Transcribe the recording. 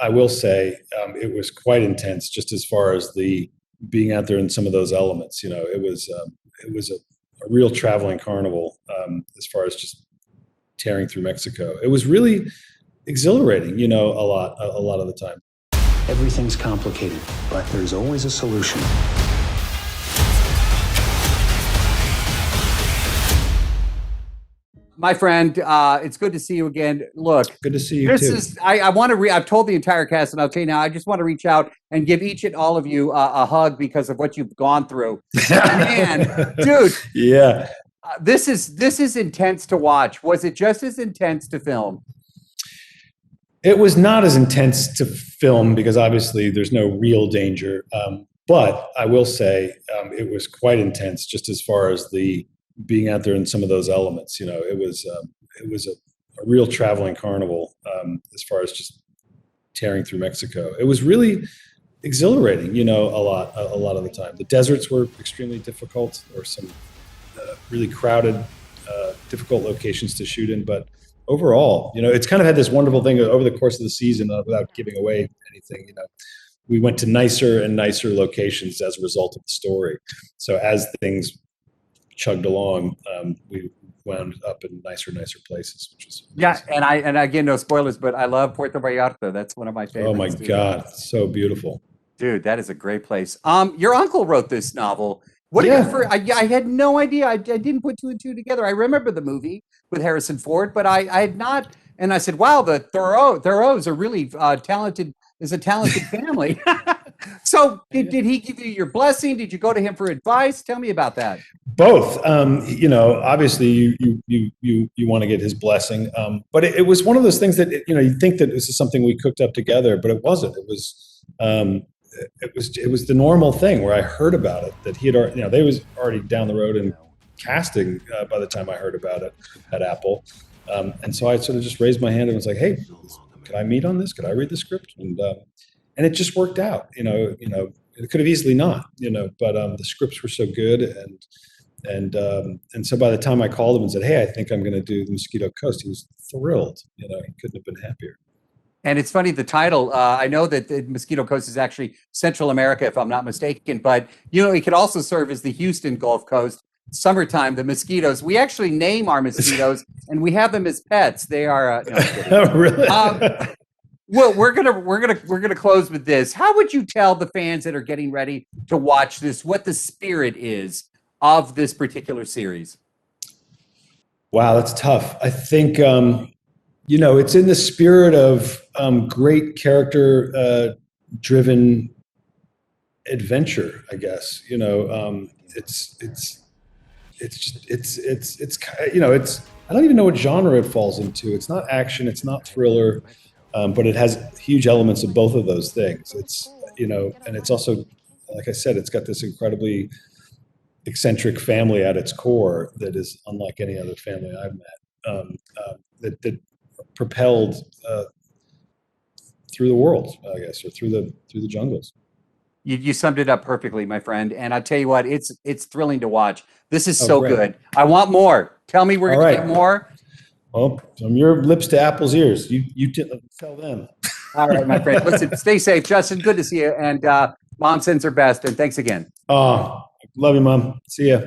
I will say it was quite intense, just as far as the being out there in some of those elements. It was a real traveling carnival as far as just tearing through Mexico. It was really exhilarating, a lot of the time. Everything's complicated, but there's always a solution. My friend, it's good to see you again. Look, good to see you too. I want to I've told the entire cast, and I'll tell you now, I just want to reach out and give each and all of you a hug because of what you've gone through. Man, dude. Yeah. This is intense to watch. Was it just as intense to film? It was not as intense to film because obviously there's no real danger. But I will say it was quite intense just as far as the being out there in some of those elements. It was a real traveling carnival as far as just tearing through Mexico. It was really exhilarating, a lot of the time. The deserts were extremely difficult, or some really crowded, difficult locations to shoot in. But overall, it's kind of had this wonderful thing over the course of the season, without giving away anything, we went to nicer and nicer locations as a result of the story. So as things chugged along, we wound up in nicer places, which is amazing. Yeah. And again, no spoilers, but I love Puerto Vallarta. That's one of my favorites. Oh my God, so beautiful. Dude, that is a great place. Your uncle wrote this novel. I had no idea. I didn't put two and two together. I remember the movie with Harrison Ford, but I had not. And I said, wow, the Theroux's are really talented. Is a talented family. So did he give you your blessing? Did you go to him for advice? Tell me about that. Both. Obviously you want to get his blessing. But it was one of those things that, you think that this is something we cooked up together, but it wasn't. It was the normal thing where I heard about it, that he had already, they was already down the road and casting by the time I heard about it at Apple. And so I sort of just raised my hand and was like, hey, could I meet on this? Could I read the script? And it just worked out, it could have easily not, but the scripts were so good. And so by the time I called him and said, hey, I think I'm going to do the Mosquito Coast, he was thrilled. He couldn't have been happier. And it's funny, the title, I know that the Mosquito Coast is actually Central America, if I'm not mistaken, but, it could also serve as the Houston Gulf Coast. Summertime, the mosquitoes. We actually name our mosquitoes, and we have them as pets. They are. Oh, really? Well, we're gonna close with this. How would you tell the fans that are getting ready to watch this what the spirit is of this particular series? Wow, that's tough. I think it's in the spirit of great character driven adventure, I guess. It's I don't even know what genre it falls into. It's not action, it's not thriller, but it has huge elements of both of those things. It's and it's also, like I said, it's got this incredibly eccentric family at its core that is unlike any other family I've met. That propelled through the world, I guess, or through the jungles. You summed it up perfectly, my friend. And I'll tell you what, it's thrilling to watch. This is so good. I want more. Tell me we're going to get more. Well, from your lips to Apple's ears. You tell them. All right, my friend. Listen, stay safe. Justin, good to see you. And Mom sends her best. And thanks again. Oh, love you, Mom. See ya.